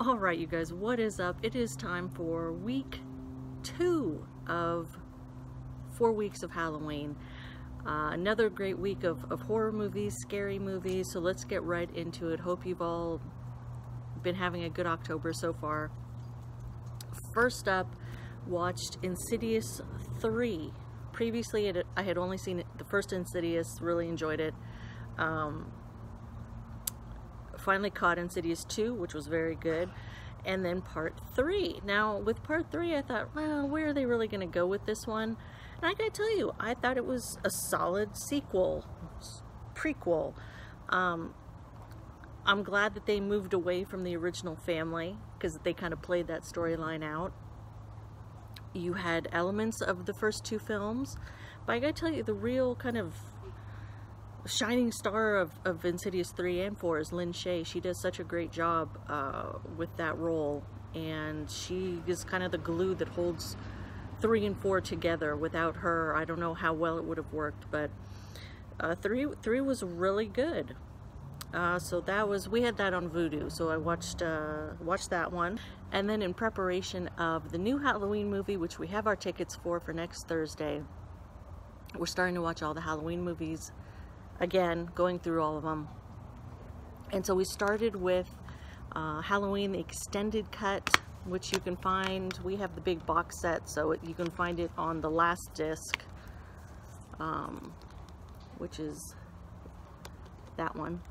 All right, you guys, what is up? It is time for week 2 of 4 weeks of Halloween. Another great week of horror movies, scary movies, so let's get right into it. Hope you've all been having a good October so far. First up, watched Insidious III. Previously, I had only seen the first Insidious, really enjoyed it. Finally caught Insidious 2, which was very good, and then part 3. Now with part 3 I thought, well, where are they really going to go with this one? And I gotta tell you, I thought it was a solid prequel. I'm glad that they moved away from the original family, because they kind of played that storyline out. You had elements of the first 2 films, but I gotta tell you, the real kind of shining star of Insidious 3 and 4 is Lynn Shay. She does such a great job with that role, and she is kind of the glue that holds 3 and 4 together. Without her, I don't know how well it would have worked, but 3 was really good. So that was, we had that on Vudu, so I watched that one. And then in preparation of the new Halloween movie, which we have our tickets for next Thursday, we're starting to watch all the Halloween movies again, going through all of them. And so we started with Halloween, the extended cut, which you can find. We have the big box set, so you can find it on the last disc, which is that one.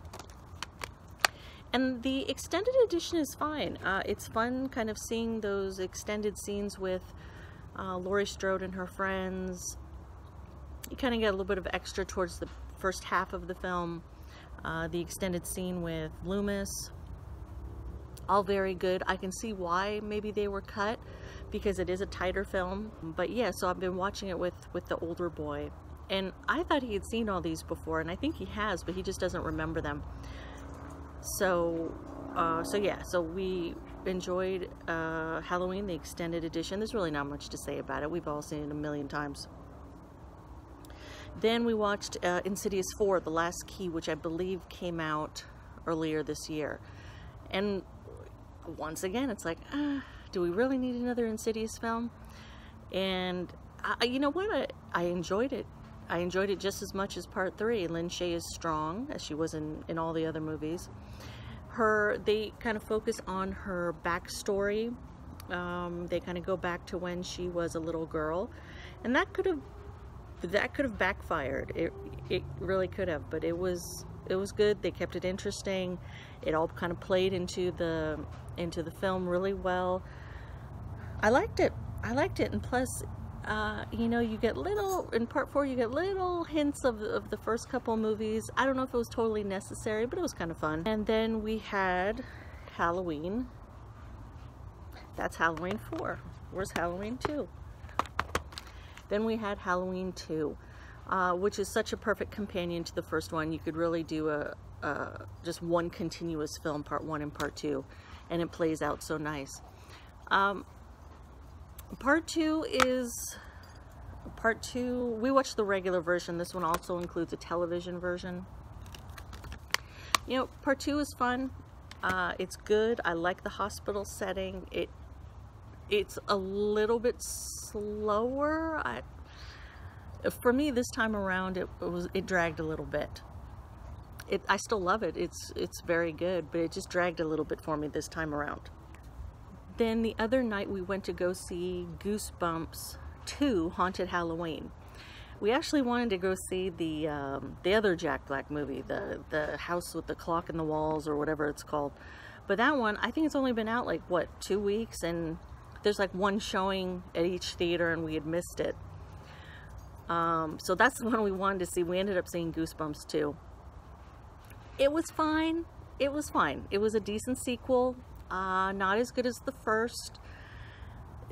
And the extended edition is fine. It's fun kind of seeing those extended scenes with Laurie Strode and her friends. You kind of get a little bit of extra towards the first half of the film. The extended scene with Loomis, all very good. I can see why maybe they were cut, because it is a tighter film. But yeah, so I've been watching it with the older boy, and I thought he had seen all these before, and I think he has, but he just doesn't remember them. So yeah, so we enjoyed Halloween, the extended edition. There's really not much to say about it. We've all seen it a million times. Then we watched Insidious 4, The Last Key, which I believe came out earlier this year. And once again, it's like, do we really need another Insidious film? And you know what? I enjoyed it. I enjoyed it just as much as part 3. Lynn Shay is strong, as she was in all the other movies. They kind of focus on her backstory. They kind of go back to when she was a little girl, and that could have backfired. It really could have, but it was good. They kept it interesting. It all kind of played into the film really well. I liked it, and plus, you know, you get in part 4, you get little hints of the first couple movies. I don't know if it was totally necessary, but it was kind of fun. And then we had Halloween. That's Halloween 4. Where's Halloween 2? Then we had Halloween 2, which is such a perfect companion to the first one. You could really do just one continuous film, part 1 and part 2, and it plays out so nice. Part 2, we watched the regular version. This one also includes a television version. You know, part 2 is fun. It's good. I like the hospital setting. It's a little bit slower. For me this time around, it dragged a little bit. I still love it. It's very good, but it just dragged a little bit for me this time around. Then the other night we went to go see Goosebumps 2: Haunted Halloween. We actually wanted to go see the other Jack Black movie, the house with the clock in the walls, or whatever it's called. But that one, I think it's only been out like, what, 2 weeks, and there's like one showing at each theater, and we had missed it. So that's the one we wanted to see. We ended up seeing Goosebumps 2. It was fine. It was fine. It was a decent sequel. Not as good as the first.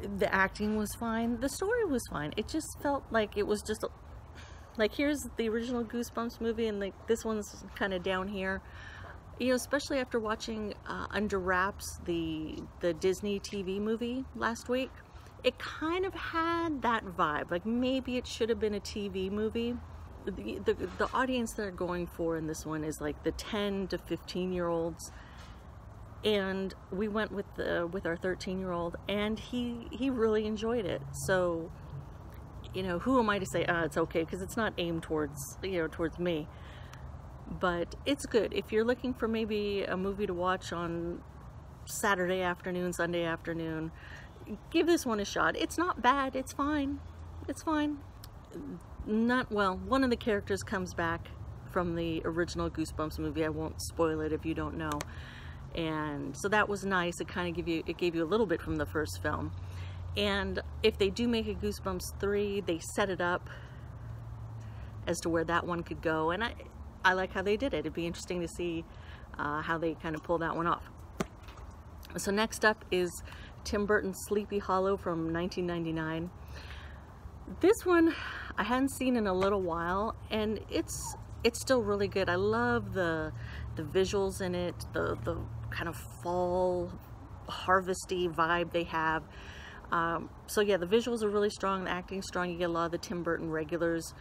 The acting was fine. The story was fine. It just felt like it was just like, here's the original Goosebumps movie, and like this one's kind of down here. You know, especially after watching Under Wraps, the Disney TV movie last week, it kind of had that vibe. Like maybe it should have been a TV movie. The audience they're going for in this one is like the 10 to 15-year-olds. And we went with our 13-year-old, and he really enjoyed it. So, you know, who am I to say it's okay, because it's not aimed towards, you know, towards me. But it's good if you're looking for maybe a movie to watch on Saturday afternoon, Sunday afternoon. Give this one a shot. It's not bad. It's fine. It's fine. Not well. One of the characters comes back from the original Goosebumps movie. I won't spoil it if you don't know. And so that was nice. It kind of gave you a little bit from the first film. And if they do make a Goosebumps 3, they set it up as to where that one could go. And I like how they did it. It'd be interesting to see how they kind of pull that one off. So next up is Tim Burton's Sleepy Hollow from 1999. This one I hadn't seen in a little while, and it's still really good. I love the visuals in it, the kind of fall harvesty vibe they have. So yeah, the visuals are really strong, the acting's strong. You get a lot of the Tim Burton regulars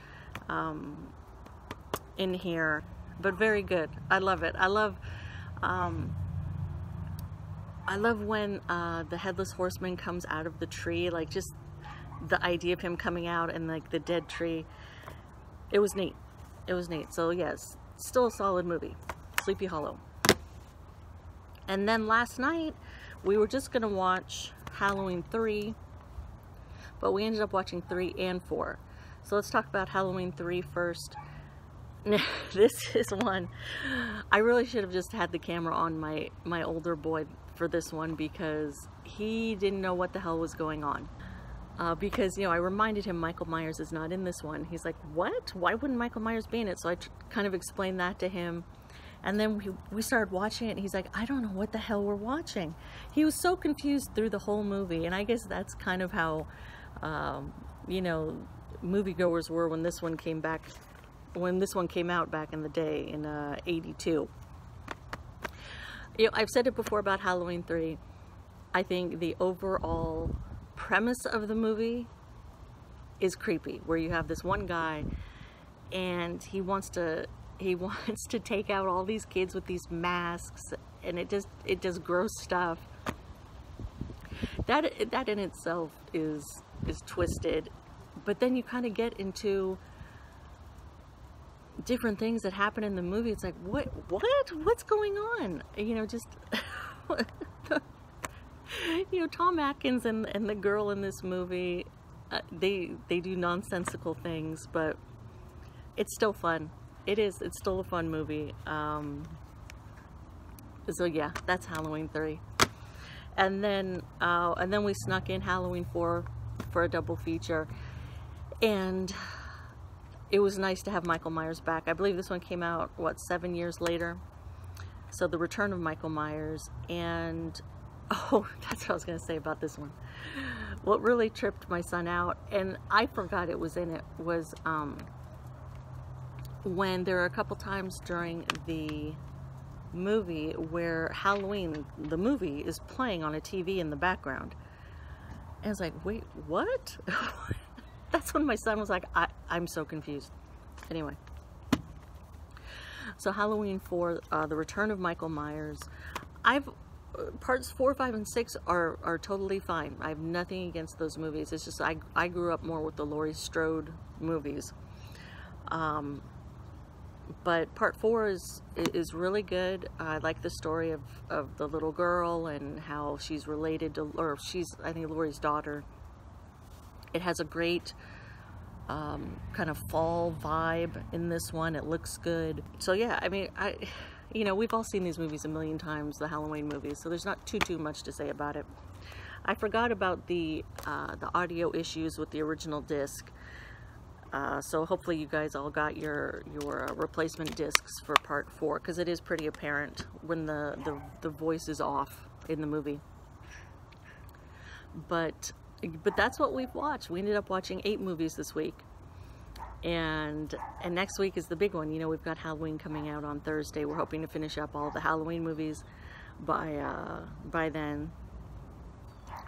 in here, but very good. I love it. I love when the Headless Horseman comes out of the tree, like just the idea of him coming out and like the dead tree. It was neat. It was neat. So yes, still a solid movie, Sleepy Hollow. And then last night we were just gonna watch Halloween 3, but we ended up watching 3 and 4. So let's talk about Halloween 3 first. This is one I really should have just had the camera on my older boy for this one, because he didn't know what the hell was going on. Because, you know, I reminded him Michael Myers is not in this one. He's like, what? Why wouldn't Michael Myers be in it? So I kind of explained that to him. And then we started watching it, and he's like, I don't know what the hell we're watching. He was so confused through the whole movie. And I guess that's kind of how, you know, moviegoers were when this one came out back in the day in '82. You know, I've said it before about Halloween 3. I think the overall premise of the movie is creepy, where you have this one guy and he wants to take out all these kids with these masks, and it does gross stuff. That in itself is twisted, but then you kind of get into different things that happen in the movie. It's like, what's going on? You know, just you know, Tom Atkins and the girl in this movie, they do nonsensical things, but it's still fun. It's still a fun movie. So yeah, that's Halloween 3. And then we snuck in Halloween 4 for a double feature, and it was nice to have Michael Myers back. I believe this one came out, what, 7 years later? So the return of Michael Myers. And oh, that's what I was going to say about this one. What really tripped my son out, and I forgot it was in it, was when there are a couple times during the movie where Halloween, the movie, is playing on a TV in the background. And I was like, wait, what? That's when my son was like, I'm so confused. Anyway. So Halloween 4, the return of Michael Myers. Parts 4, 5, and 6 are totally fine. I have nothing against those movies. It's just I grew up more with the Laurie Strode movies. But part 4 is really good. I like the story of the little girl and how she's related to, or she's, I think, Laurie's daughter. It has a great kind of fall vibe in this one. It looks good. So yeah, I mean, you know, we've all seen these movies a million times, the Halloween movies, so there's not too much to say about it. I forgot about the audio issues with the original disc. So hopefully you guys all got your replacement discs for part 4, because it is pretty apparent when the voice is off in the movie. But that's what we've watched. We ended up watching 8 movies this week, and next week is the big one. You know, we've got Halloween coming out on Thursday. We're hoping to finish up all the Halloween movies by then.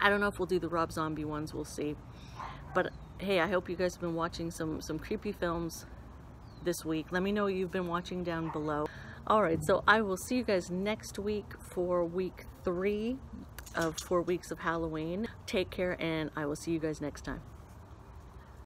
I don't know if we'll do the Rob Zombie ones. We'll see. But hey, I hope you guys have been watching some creepy films this week. Let me know what you've been watching down below. All right, so I will see you guys next week for week 3 of 4 weeks of Halloween. Take care, and I will see you guys next time.